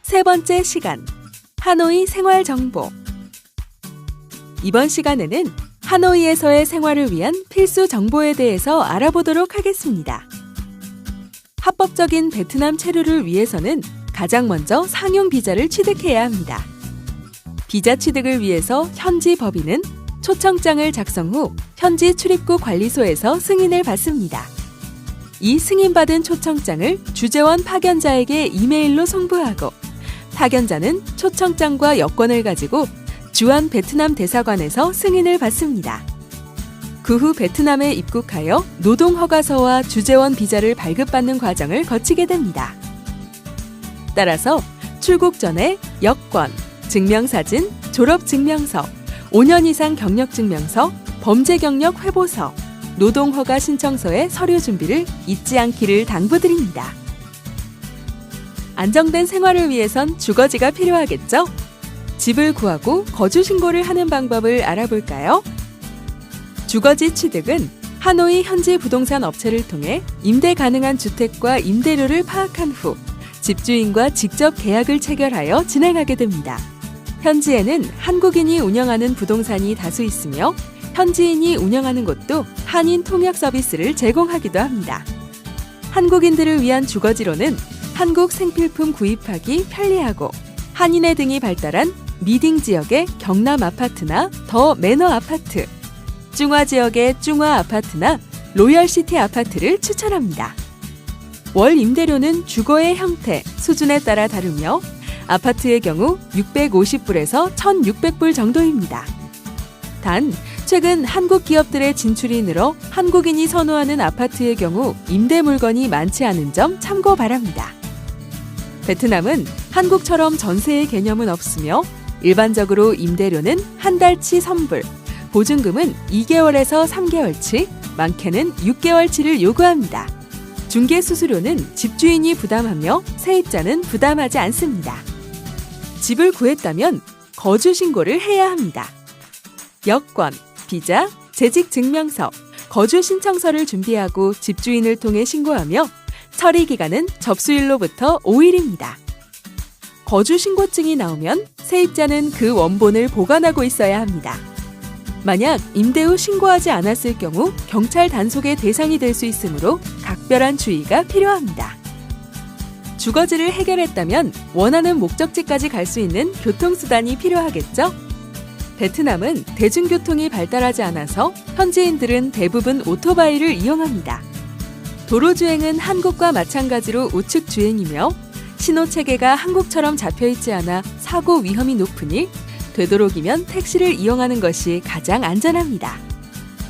세 번째 시간, 하노이 생활 정보. 이번 시간에는 하노이에서의 생활을 위한 필수 정보에 대해서 알아보도록 하겠습니다. 합법적인 베트남 체류를 위해서는 가장 먼저 상용 비자를 취득해야 합니다. 비자 취득을 위해서 현지 법인은 초청장을 작성 후 현지 출입국 관리소에서 승인을 받습니다. 이 승인받은 초청장을 주재원 파견자에게 이메일로 송부하고 파견자는 초청장과 여권을 가지고 주한 베트남 대사관에서 승인을 받습니다. 그 후 베트남에 입국하여 노동허가서와 주재원 비자를 발급받는 과정을 거치게 됩니다. 따라서 출국 전에 여권, 증명사진, 졸업증명서, 5년 이상 경력증명서, 범죄경력 회보서, 노동허가 신청서의 서류 준비를 잊지 않기를 당부드립니다. 안정된 생활을 위해선 주거지가 필요하겠죠? 집을 구하고 거주 신고를 하는 방법을 알아볼까요? 주거지 취득은 하노이 현지 부동산 업체를 통해 임대 가능한 주택과 임대료를 파악한 후 집주인과 직접 계약을 체결하여 진행하게 됩니다. 현지에는 한국인이 운영하는 부동산이 다수 있으며 현지인이 운영하는 곳도 한인 통역 서비스를 제공하기도 합니다. 한국인들을 위한 주거지로는 한국 생필품 구입하기 편리하고 한인회 등이 발달한 미딩 지역의 경남 아파트나 더 매너 아파트, 중화 지역의 중화 아파트나 로열시티 아파트를 추천합니다. 월 임대료는 주거의 형태, 수준에 따라 다르며 아파트의 경우 650불에서 1,600불 정도입니다. 단, 최근 한국 기업들의 진출이 늘어 한국인이 선호하는 아파트의 경우 임대 물건이 많지 않은 점 참고 바랍니다. 베트남은 한국처럼 전세의 개념은 없으며 일반적으로 임대료는 한 달치 선불, 보증금은 2개월에서 3개월치, 많게는 6개월치를 요구합니다. 중개 수수료는 집주인이 부담하며 세입자는 부담하지 않습니다. 집을 구했다면 거주 신고를 해야 합니다. 여권, 비자, 재직증명서, 거주 신청서를 준비하고 집주인을 통해 신고하며 처리 기간은 접수일로부터 5일입니다. 거주 신고증이 나오면 세입자는 그 원본을 보관하고 있어야 합니다. 만약 임대 후 신고하지 않았을 경우 경찰 단속의 대상이 될 수 있으므로 각별한 주의가 필요합니다. 주거지를 해결했다면 원하는 목적지까지 갈 수 있는 교통수단이 필요하겠죠? 베트남은 대중교통이 발달하지 않아서 현지인들은 대부분 오토바이를 이용합니다. 도로주행은 한국과 마찬가지로 우측주행이며 신호체계가 한국처럼 잡혀있지 않아 사고 위험이 높으니 되도록이면 택시를 이용하는 것이 가장 안전합니다.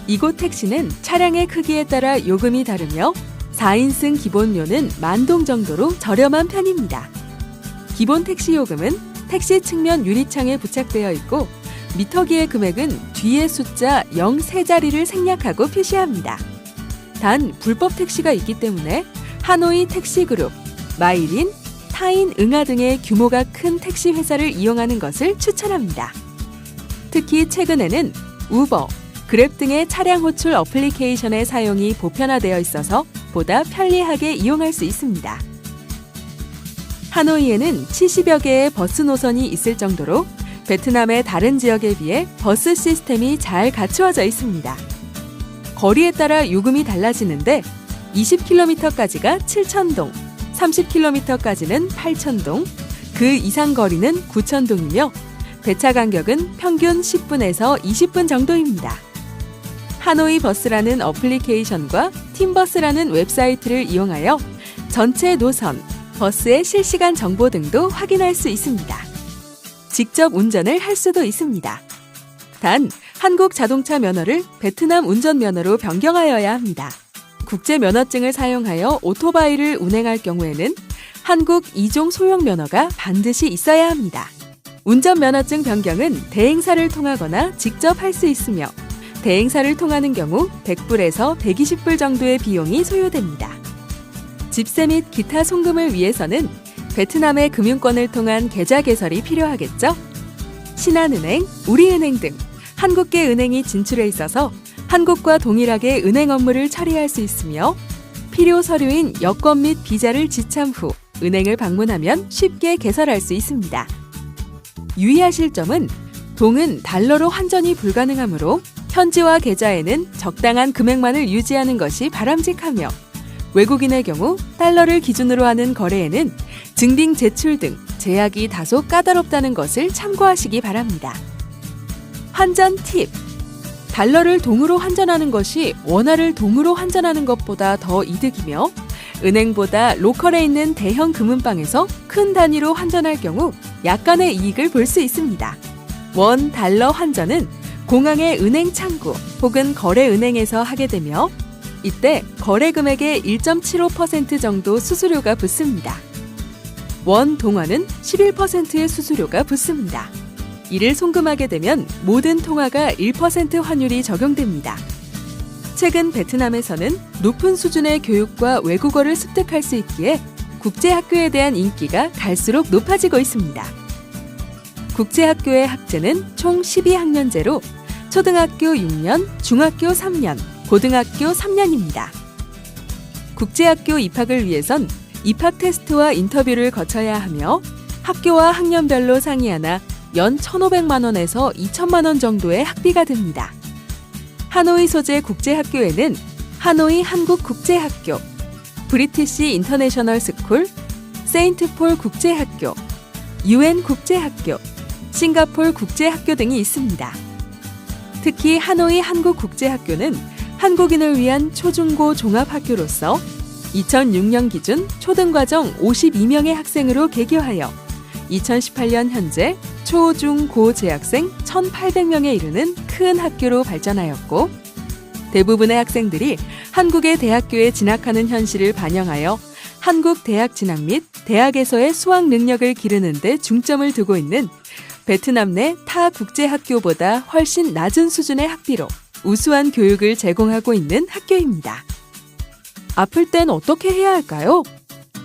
이곳 택시는 차량의 크기에 따라 요금이 다르며 4인승 기본료는 10,000동 정도로 저렴한 편입니다. 기본 택시 요금은 택시 측면 유리창에 부착되어 있고 미터기의 금액은 뒤에 숫자 0 3자리를 생략하고 표시합니다. 단 불법 택시가 있기 때문에 하노이 택시그룹, 마이린, 타인 응아 등의 규모가 큰 택시 회사를 이용하는 것을 추천합니다. 특히 최근에는 우버, 그랩 등의 차량 호출 어플리케이션의 사용이 보편화되어 있어서 보다 편리하게 이용할 수 있습니다. 하노이에는 70여 개의 버스 노선이 있을 정도로 베트남의 다른 지역에 비해 버스 시스템이 잘 갖추어져 있습니다. 거리에 따라 요금이 달라지는데 20km까지가 7,000동, 30km까지는 8,000동, 그 이상 거리는 9,000동이며 배차 간격은 평균 10분에서 20분 정도입니다. 하노이 버스라는 어플리케이션과 팀버스라는 웹사이트를 이용하여 전체 노선, 버스의 실시간 정보 등도 확인할 수 있습니다. 직접 운전을 할 수도 있습니다. 단, 한국 자동차 면허를 베트남 운전면허로 변경하여야 합니다. 국제면허증을 사용하여 오토바이를 운행할 경우에는 한국 2종 소형 면허가 반드시 있어야 합니다. 운전면허증 변경은 대행사를 통하거나 직접 할 수 있으며 대행사를 통하는 경우 100불에서 120불 정도의 비용이 소요됩니다. 집세 및 기타 송금을 위해서는 베트남의 금융권을 통한 계좌 개설이 필요하겠죠? 신한은행, 우리은행 등 한국계 은행이 진출해 있어서 한국과 동일하게 은행 업무를 처리할 수 있으며 필요 서류인 여권 및 비자를 지참 후 은행을 방문하면 쉽게 개설할 수 있습니다. 유의하실 점은 동은 달러로 환전이 불가능하므로 현지화 계좌에는 적당한 금액만을 유지하는 것이 바람직하며 외국인의 경우 달러를 기준으로 하는 거래에는 증빙 제출 등 제약이 다소 까다롭다는 것을 참고하시기 바랍니다. 환전 팁! 달러를 동으로 환전하는 것이 원화를 동으로 환전하는 것보다 더 이득이며 은행보다 로컬에 있는 대형 금은방에서 큰 단위로 환전할 경우 약간의 이익을 볼 수 있습니다. 원 달러 환전은 공항의 은행 창구 혹은 거래은행에서 하게 되며 이때 거래 금액의 1.75% 정도 수수료가 붙습니다. 원 동화는 11%의 수수료가 붙습니다. 이를 송금하게 되면 모든 통화가 1% 환율이 적용됩니다. 최근 베트남에서는 높은 수준의 교육과 외국어를 습득할 수 있기에 국제학교에 대한 인기가 갈수록 높아지고 있습니다. 국제학교의 학제는 총 12학년제로 초등학교 6년, 중학교 3년, 고등학교 3년입니다. 국제학교 입학을 위해선 입학 테스트와 인터뷰를 거쳐야 하며 학교와 학년별로 상이하나 연 1,500만 원에서 2,000만 원 정도의 학비가 듭니다. 하노이 소재 국제학교에는 하노이 한국국제학교, 브리티시 인터내셔널 스쿨, 세인트폴 국제학교, UN 국제학교, 싱가폴 국제학교 등이 있습니다. 특히 하노이 한국국제학교는 한국인을 위한 초중고 종합학교로서 2006년 기준 초등과정 52명의 학생으로 개교하여 2018년 현재 초, 중, 고 재학생 1,800명에 이르는 큰 학교로 발전하였고 대부분의 학생들이 한국의 대학교에 진학하는 현실을 반영하여 한국 대학 진학 및 대학에서의 수학 능력을 기르는 데 중점을 두고 있는 베트남 내 타 국제학교보다 훨씬 낮은 수준의 학비로 우수한 교육을 제공하고 있는 학교입니다. 아플 땐 어떻게 해야 할까요?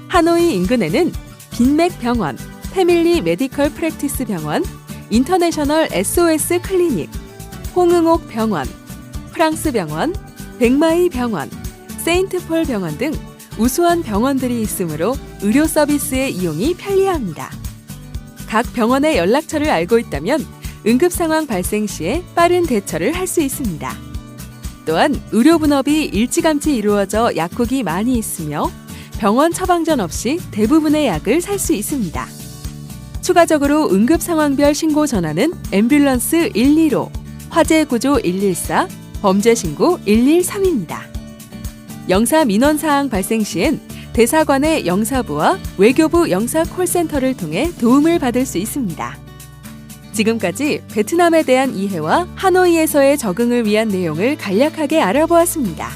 하노이 인근에는 빈맥병원, 패밀리 메디컬 프랙티스 병원, 인터내셔널 SOS 클리닉, 홍응옥 병원, 프랑스 병원, 백마이 병원, 세인트폴 병원 등 우수한 병원들이 있으므로 의료 서비스의 이용이 편리합니다. 각 병원의 연락처를 알고 있다면 응급 상황 발생 시에 빠른 대처를 할 수 있습니다. 또한 의료 분업이 일찌감치 이루어져 약국이 많이 있으며 병원 처방전 없이 대부분의 약을 살 수 있습니다. 추가적으로 응급 상황별 신고 전화는 앰뷸런스 115, 화재 구조 114, 범죄 신고 113입니다. 영사 민원 사항 발생 시엔 대사관의 영사부와 외교부 영사 콜센터를 통해 도움을 받을 수 있습니다. 지금까지 베트남에 대한 이해와 하노이에서의 적응을 위한 내용을 간략하게 알아보았습니다.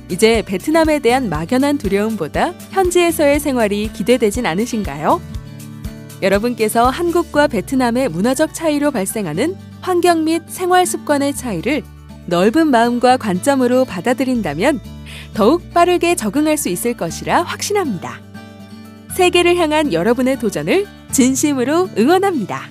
이제 베트남에 대한 막연한 두려움보다 현지에서의 생활이 기대되진 않으신가요? 여러분께서 한국과 베트남의 문화적 차이로 발생하는 환경 및 생활 습관의 차이를 넓은 마음과 관점으로 받아들인다면 더욱 빠르게 적응할 수 있을 것이라 확신합니다. 세계를 향한 여러분의 도전을 진심으로 응원합니다.